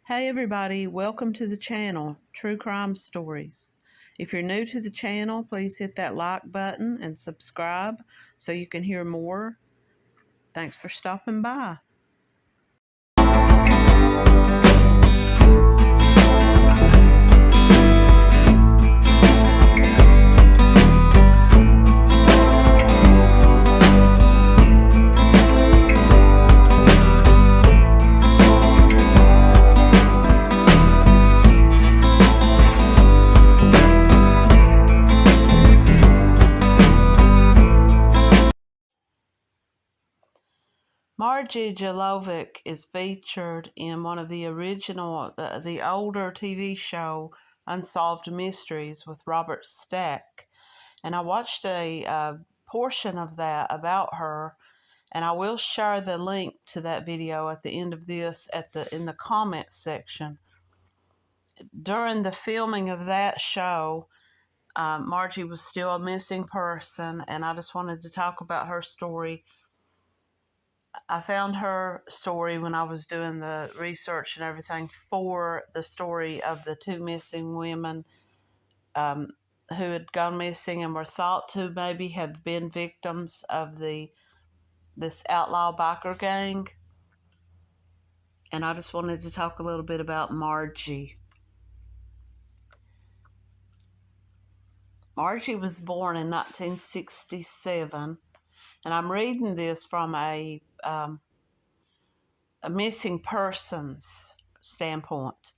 Hey everybody, welcome to the channel, True Crime Stories. If you're new to the channel, please hit that like button and subscribe so you can hear more. Thanks for stopping by. Margie Jelovcic is featured in one of the the older TV show Unsolved Mysteries with Robert Stack. And I watched a portion of that about her, and I will share the link to that video at the end of this in the comment section. During the filming of that show, Margie was still a missing person, and I just wanted to talk about her story. I found her story when I was doing the research and everything for the story of the two missing women who had gone missing and were thought to maybe have been victims of this outlaw biker gang. And I just wanted to talk a little bit about Margie. Margie was born in 1967, and I'm reading this from a missing persons standpoint.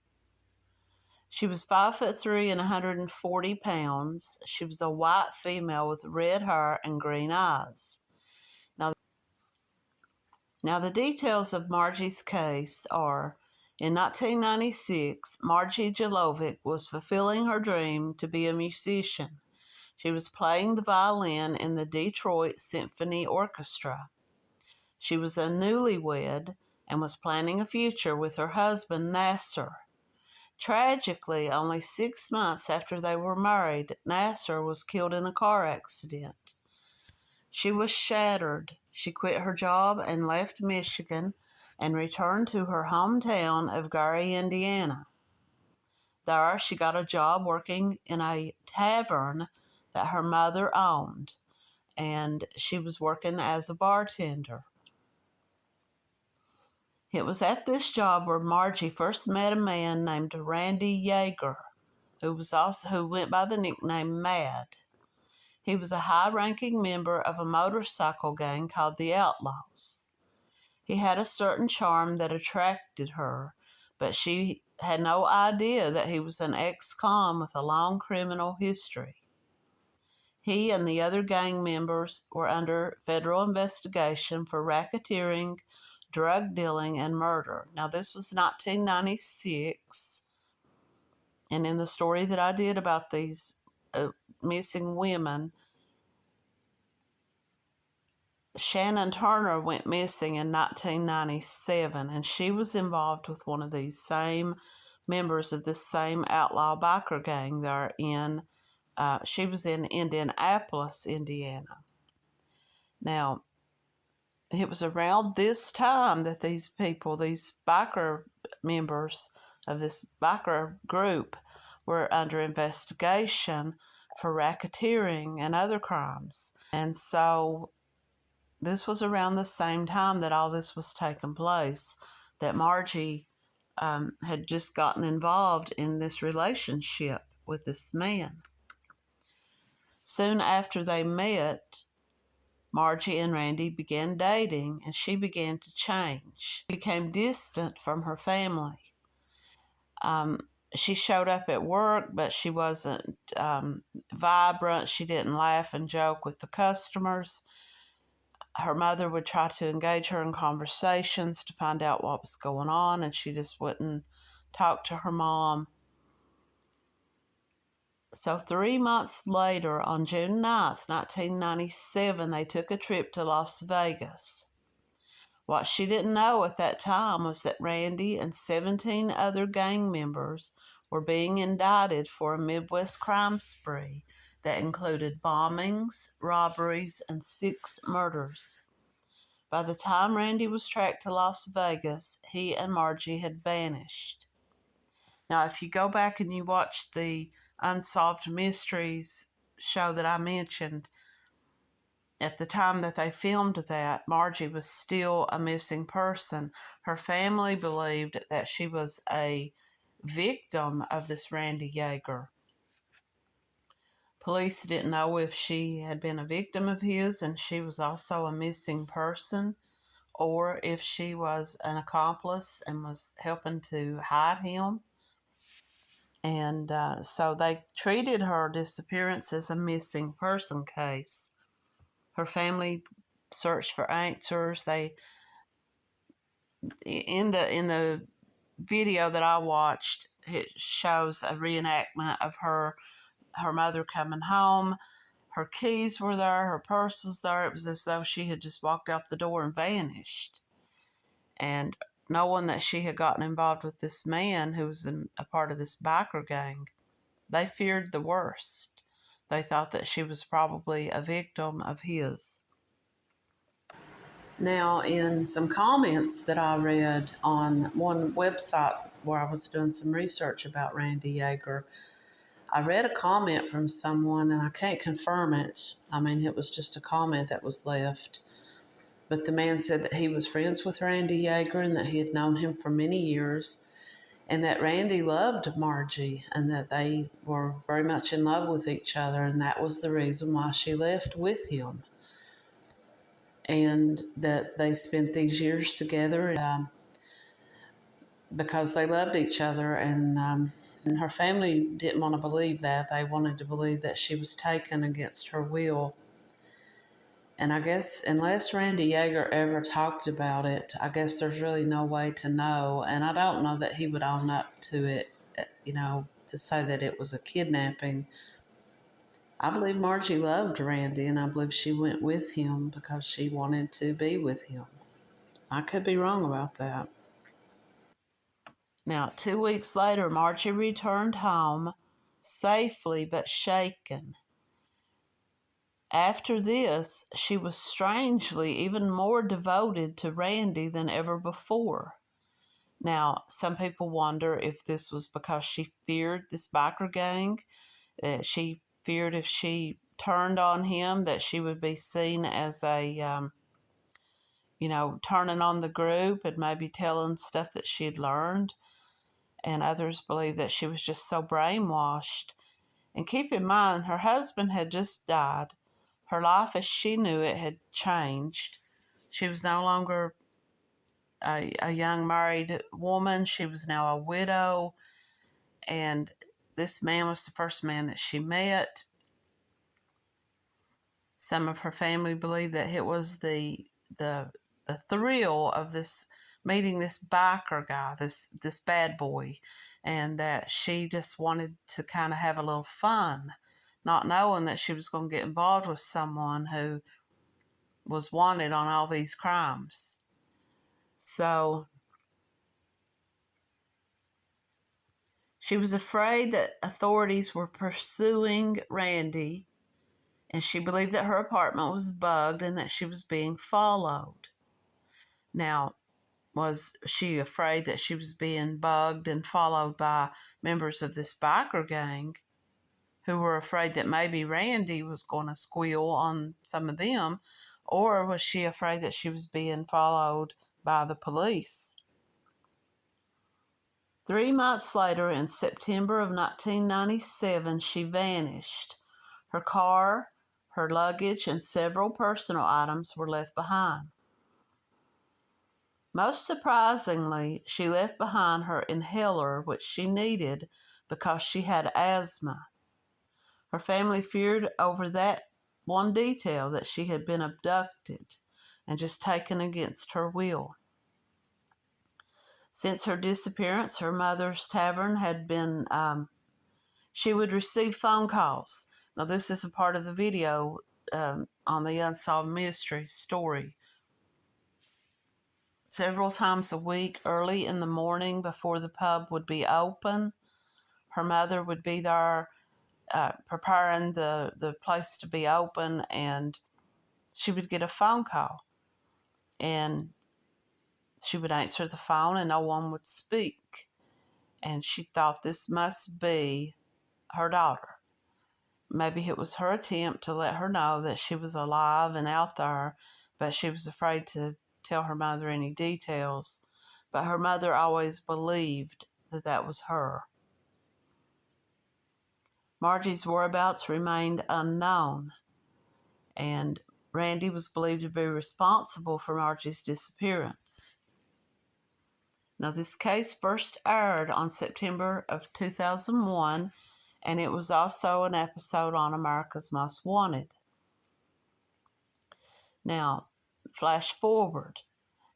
She was 5'3" and 140 pounds. She was a white female with red hair and green eyes. Now the details of Margie's case are: in 1996, Margie Jelovcic was fulfilling her dream to be a musician. She was playing the violin in the Detroit Symphony Orchestra. She was a newlywed and was planning a future with her husband, Nasser. Tragically, only 6 months after they were married, Nasser was killed in a car accident. She was shattered. She quit her job and left Michigan and returned to her hometown of Gary, Indiana. There, she got a job working in a tavern that her mother owned, and she was working as a bartender. It was at this job where Margie first met a man named Randy Yager, who went by the nickname Mad. He was a high-ranking member of a motorcycle gang called the Outlaws. He had a certain charm that attracted her, but she had no idea that he was an ex-con with a long criminal history. He and the other gang members were under federal investigation for racketeering, drug dealing, and murder. Now, this was 1996, and in the story that I did about these missing women, Shannon Turner went missing in 1997, and she was involved with one of these same members of this same outlaw biker gang there she was in Indianapolis, Indiana. Now, it was around this time that these biker members of this biker group, were under investigation for racketeering and other crimes. And so this was around the same time that all this was taking place, that Margie had just gotten involved in this relationship with this man. Soon after they met, Margie and Randy began dating, and she began to change. She became distant from her family. She showed up at work, but she wasn't vibrant. She didn't laugh and joke with the customers. Her mother would try to engage her in conversations to find out what was going on, and she just wouldn't talk to her mom. So 3 months later, on June 9th, 1997, they took a trip to Las Vegas. What she didn't know at that time was that Randy and 17 other gang members were being indicted for a Midwest crime spree that included bombings, robberies, and 6 murders. By the time Randy was tracked to Las Vegas, he and Margie had vanished. Now, if you go back and you watch the Unsolved Mysteries show that I mentioned, at the time that they filmed that, Margie was still a missing person. Her family believed that she was a victim of this Randy Yager. Police didn't know if she had been a victim of his and she was also a missing person, or if she was an accomplice and was helping to hide him. And so they treated her disappearance as a missing person case. Her family searched for answers. They in the video that I watched, it shows a reenactment of her mother coming home. Her keys were there, her purse was there. It was as though she had just walked out the door and vanished. And knowing that she had gotten involved with this man who was a part of this biker gang, they feared the worst. They thought that she was probably a victim of his. Now, in some comments that I read on one website where I was doing some research about Randy Yager, I read a comment from someone, and I can't confirm it. I mean, it was just a comment that was left. But the man said that he was friends with Randy Yager and that he had known him for many years, and that Randy loved Margie and that they were very much in love with each other, and that was the reason why she left with him. And that they spent these years together because they loved each other, and her family didn't want to believe that. They wanted to believe that she was taken against her will. And I guess unless Randy Yager ever talked about it, I guess there's really no way to know. And I don't know that he would own up to it, to say that it was a kidnapping. I believe Margie loved Randy, and I believe she went with him because she wanted to be with him. I could be wrong about that. Now, 2 weeks later, Margie returned home safely but shaken. After this, she was strangely even more devoted to Randy than ever before. Now, some people wonder if this was because she feared this biker gang, that she feared if she turned on him that she would be seen as turning on the group and maybe telling stuff that she had learned. And others believe that she was just so brainwashed. And keep in mind, her husband had just died. Her life as she knew it had changed. She was no longer a young married woman. She was now a widow. And this man was the first man that she met. Some of her family believe that it was the thrill of this meeting this biker guy, this bad boy, and that she just wanted to kind of have a little fun, not knowing that she was going to get involved with someone who was wanted on all these crimes. So she was afraid that authorities were pursuing Randy, and she believed that her apartment was bugged and that she was being followed. Now, was she afraid that she was being bugged and followed by members of this biker gang who were afraid that maybe Randy was going to squeal on some of them? Or was she afraid that she was being followed by the police? 3 months later, in September of 1997, she vanished. Her car, her luggage, and several personal items were left behind. Most surprisingly, she left behind her inhaler, which she needed because she had asthma. Her family feared over that one detail, that she had been abducted and just taken against her will. Since her disappearance, her mother's tavern had been, she would receive phone calls. Now, this is a part of the video on the Unsolved Mystery story. Several times a week, early in the morning before the pub would be open, her mother would be there preparing the place to be open, and she would get a phone call. And she would answer the phone and no one would speak. and she thought this must be her daughter. Maybe it was her attempt to let her know that she was alive and out there, but she was afraid to tell her mother any details. But her mother always believed that that was her. Margie's whereabouts remained unknown, and Randy was believed to be responsible for Margie's disappearance. Now, this case first aired on September of 2001, and it was also an episode on America's Most Wanted. Now, flash forward.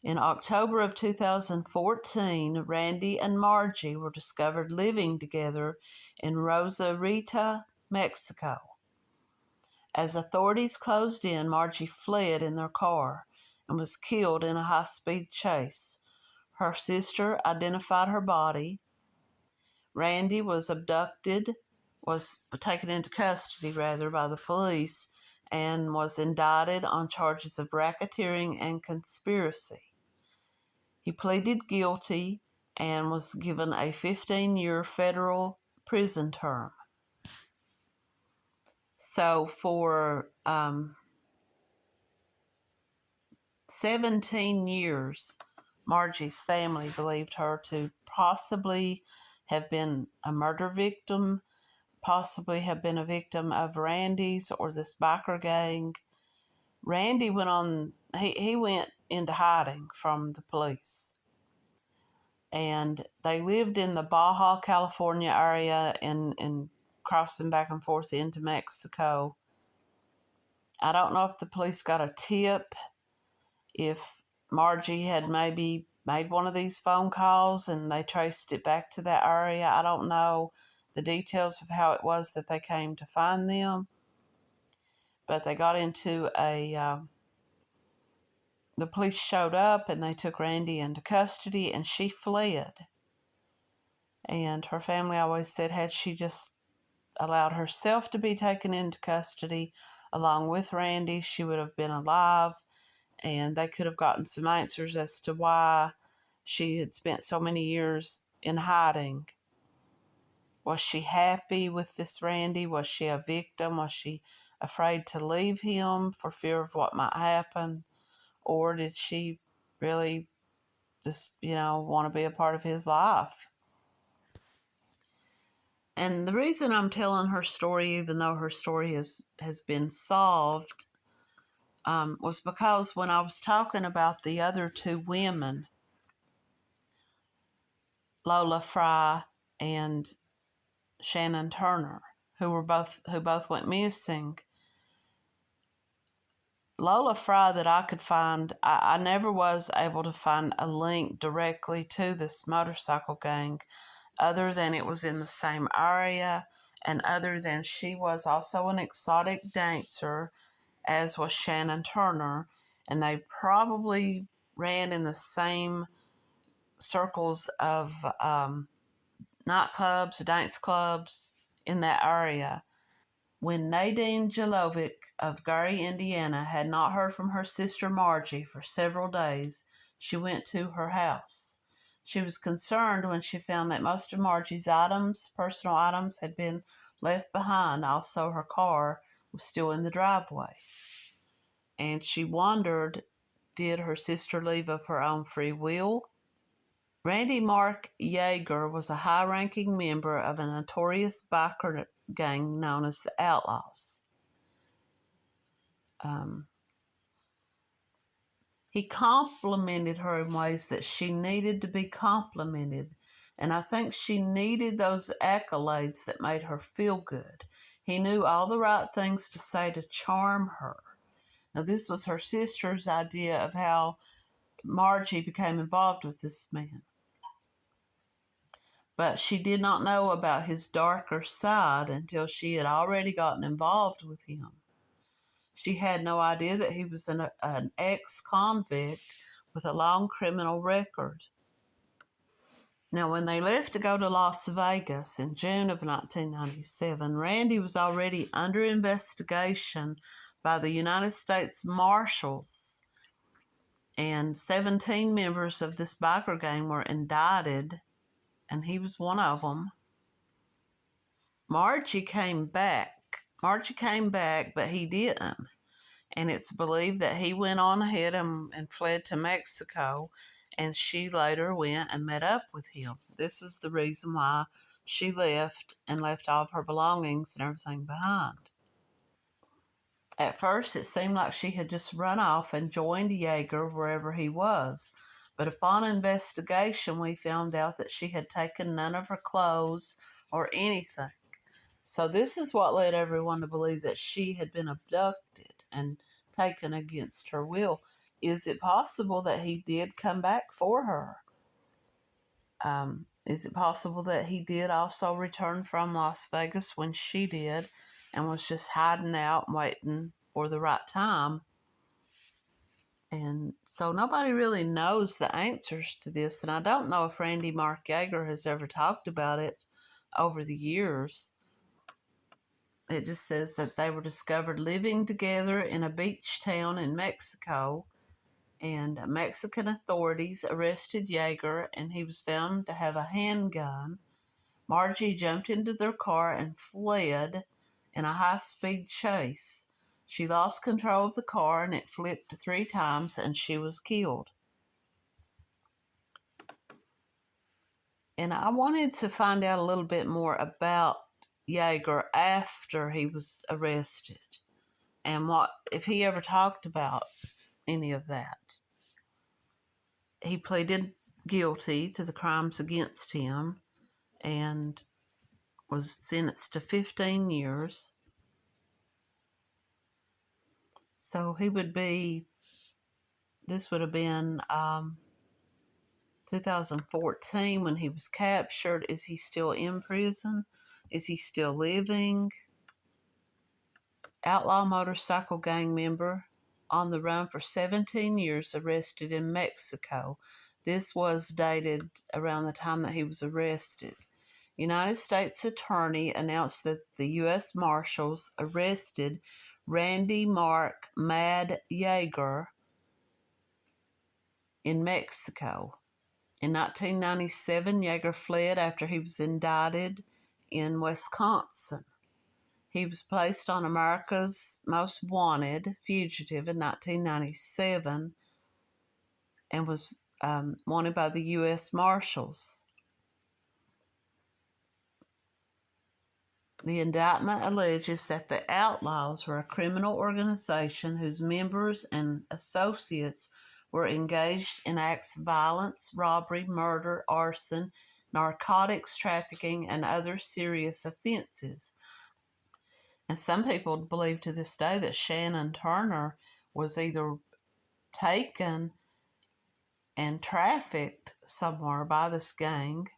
In October of 2014, Randy and Margie were discovered living together in Rosarito, Mexico. As authorities closed in, Margie fled in their car and was killed in a high-speed chase. Her sister identified her body. Randy was taken into custody by the police, and was indicted on charges of racketeering and conspiracy. He pleaded guilty and was given a 15-year federal prison term. So for 17 years, Margie's family believed her to possibly have been a murder victim, possibly have been a victim of Randy's or this biker gang. Randy went into hiding from the police. And they lived in the Baja California area and crossing back and forth into Mexico. I don't know if the police got a tip, if Margie had maybe made one of these phone calls and they traced it back to that area. I don't know the details of how it was that they came to find them. But they got into the police showed up and they took Randy into custody, and she fled. And her family always said, had she just allowed herself to be taken into custody along with Randy, she would have been alive, and they could have gotten some answers as to why she had spent so many years in hiding. Was she happy with this Randy? Was she a victim? Was she afraid to leave him for fear of what might happen? Or did she really just, want to be a part of his life? And the reason I'm telling her story, even though her story has been solved, was because when I was talking about the other two women, Lola Fry and Shannon Turner, who both went missing. Lola Fry, that I could find, I never was able to find a link directly to this motorcycle gang, other than it was in the same area, and other than she was also an exotic dancer, as was Shannon Turner, and they probably ran in the same circles of nightclubs, dance clubs in that area. When Nadine Jelovcic of Gary, Indiana, had not heard from her sister Margie for several days, she went to her house. She was concerned when she found that most of Margie's personal items, had been left behind. Also, her car was still in the driveway. And she wondered, did her sister leave of her own free will? Randy Mark Yager was a high-ranking member of a notorious biker gang known as the Outlaws. He complimented her in ways that she needed to be complimented, and I think she needed those accolades that made her feel good. He knew all the right things to say to charm her. Now, this was her sister's idea of how Margie became involved with this man. But she did not know about his darker side until she had already gotten involved with him. She had no idea that he was an ex-convict with a long criminal record. Now, when they left to go to Las Vegas in June of 1997, Randy was already under investigation by the United States Marshals, and 17 members of this biker gang were indicted and he was one of them. Margie came back, but he didn't. And it's believed that he went on ahead and fled to Mexico, and she later went and met up with him. This is the reason why she left and left all of her belongings and everything behind. At first, it seemed like she had just run off and joined Yager wherever he was. But upon investigation, we found out that she had taken none of her clothes or anything. So this is what led everyone to believe that she had been abducted and taken against her will. Is it possible that he did come back for her? Is it possible that he did also return from Las Vegas when she did and was just hiding out and waiting for the right time? And so nobody really knows the answers to this, and I don't know if Randy Mark Yager has ever talked about it over the years. It just says that they were discovered living together in a beach town in Mexico, and Mexican authorities arrested Yager, and he was found to have a handgun. Margie jumped into their car and fled in a high-speed chase. She lost control of the car, and it flipped 3 times, and she was killed. And I wanted to find out a little bit more about Yager after he was arrested, and what if he ever talked about any of that. He pleaded guilty to the crimes against him and was sentenced to 15 years. So he would be, this would have been 2014 when he was captured. Is he still in prison? Is he still living? Outlaw motorcycle gang member on the run for 17 years, arrested in Mexico. This was dated around the time that he was arrested. United States Attorney announced that the U.S. Marshals arrested Randy Mark Mad Yager in Mexico. In 1997, Yager fled after he was indicted in Wisconsin. He was placed on America's Most Wanted fugitive in 1997 and was wanted by the U.S. Marshals. The indictment alleges that the Outlaws were a criminal organization whose members and associates were engaged in acts of violence, robbery, murder, arson, narcotics trafficking, and other serious offenses. And some people believe to this day that Shannon Turner was either taken and trafficked somewhere by this gang,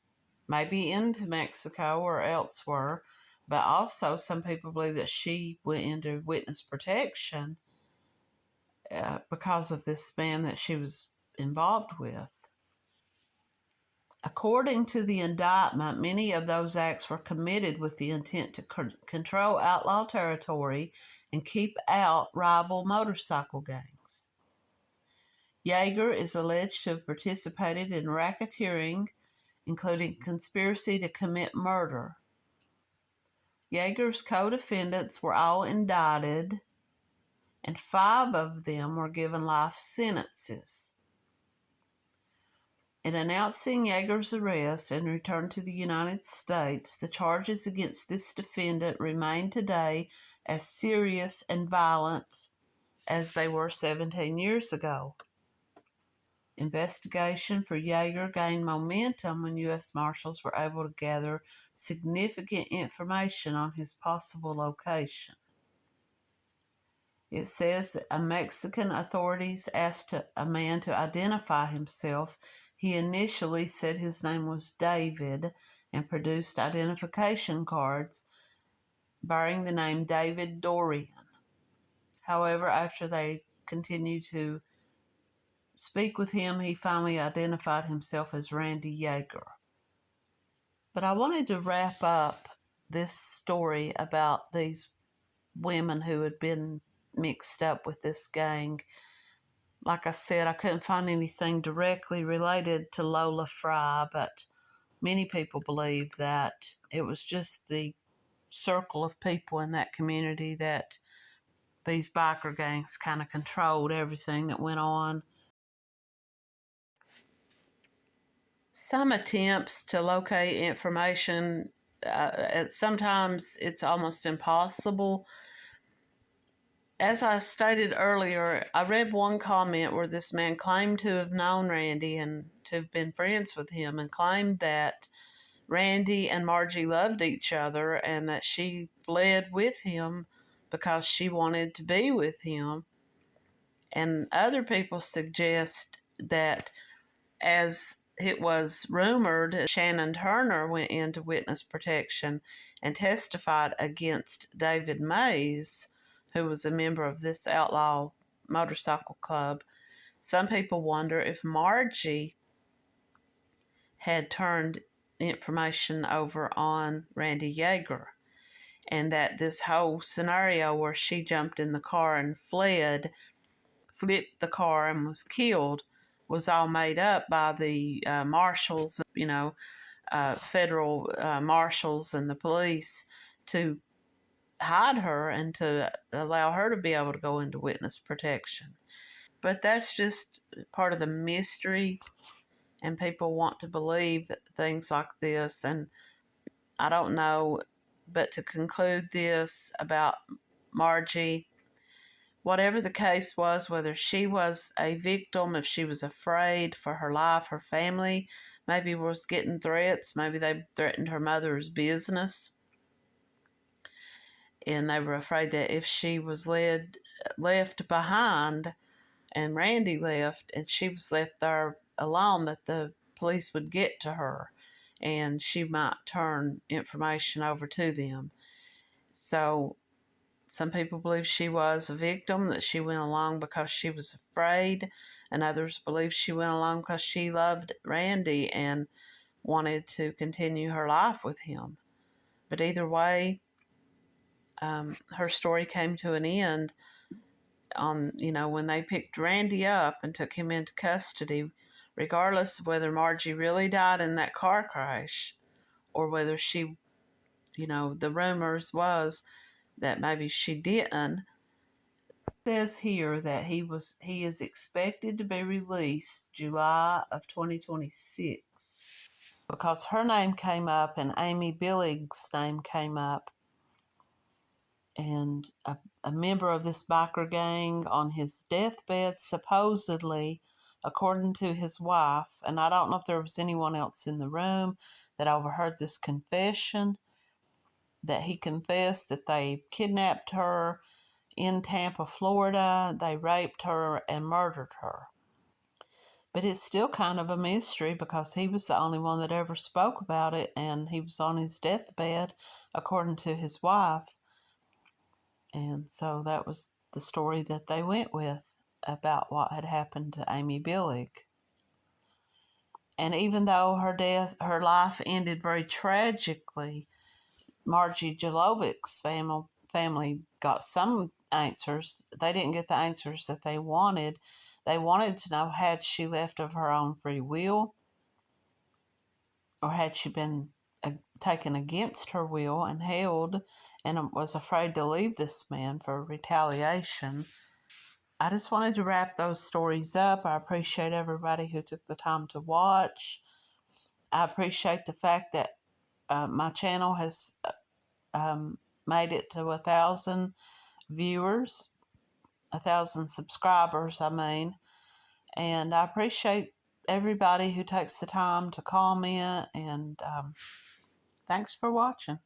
maybe into Mexico or elsewhere, but also some people believe that she went into witness protection because of this man that she was involved with. According to the indictment, many of those acts were committed with the intent to control outlaw territory and keep out rival motorcycle gangs. Yager is alleged to have participated in racketeering, including conspiracy to commit murder. Yager's co-defendants were all indicted, and 5 of them were given life sentences. In announcing Yager's arrest and return to the United States, the charges against this defendant remain today as serious and violent as they were 17 years ago. Investigation for Yager gained momentum when U.S. Marshals were able to gather significant information on his possible location. It says that Mexican authorities asked a man to identify himself. He initially said his name was David and produced identification cards bearing the name David Dorian. However, after they continued to speak with him, he finally identified himself as Randy Yager. But I wanted to wrap up this story about these women who had been mixed up with this gang. Like I said, I couldn't find anything directly related to Lola Fry, but many people believe that it was just the circle of people in that community that these biker gangs kind of controlled everything that went on. Some attempts to locate information, sometimes it's almost impossible. As I stated earlier, I read one comment where this man claimed to have known Randy and to have been friends with him, and claimed that Randy and Margie loved each other and that she fled with him because she wanted to be with him. And other people suggest that, as it was rumored, Shannon Turner went into witness protection and testified against David Mays, who was a member of this Outlaw Motorcycle Club. Some people wonder if Margie had turned information over on Randy Yager, and that this whole scenario where she jumped in the car and fled, flipped the car and was killed, was all made up by the marshals, federal marshals and the police, to hide her and to allow her to be able to go into witness protection. But that's just part of the mystery, and people want to believe things like this, and I don't know. But to conclude this about Margie, whatever the case was, whether she was a victim, if she was afraid for her life, her family maybe was getting threats, maybe they threatened her mother's business, and they were afraid that if she was left behind and Randy left and she was left there alone, that the police would get to her and she might turn information over to them. So some people believe she was a victim, that she went along because she was afraid, and others believe she went along because she loved Randy and wanted to continue her life with him. But either way, her story came to an end on, when they picked Randy up and took him into custody, regardless of whether Margie really died in that car crash or whether she, the rumors was that maybe she didn't. It says here that he is expected to be released July of 2026, because her name came up and Amy Billig's name came up, and a member of this biker gang on his deathbed, supposedly, according to his wife, and I don't know if there was anyone else in the room that overheard this confession, that he confessed that they kidnapped her in Tampa, Florida, they raped her and murdered her. But it's still kind of a mystery because he was the only one that ever spoke about it, and he was on his deathbed, according to his wife. And so that was the story that they went with about what had happened to Amy Billig. And even though her life ended very tragically, Margie Jelovcic's family got some answers. They didn't get the answers that they wanted. They wanted to know, had she left of her own free will, or had she been taken against her will and held, and was afraid to leave this man for retaliation. I just wanted to wrap those stories up. I appreciate everybody who took the time to watch. I appreciate the fact that my channel has made it to 1,000 viewers, 1,000 subscribers, and I appreciate everybody who takes the time to comment, and thanks for watching.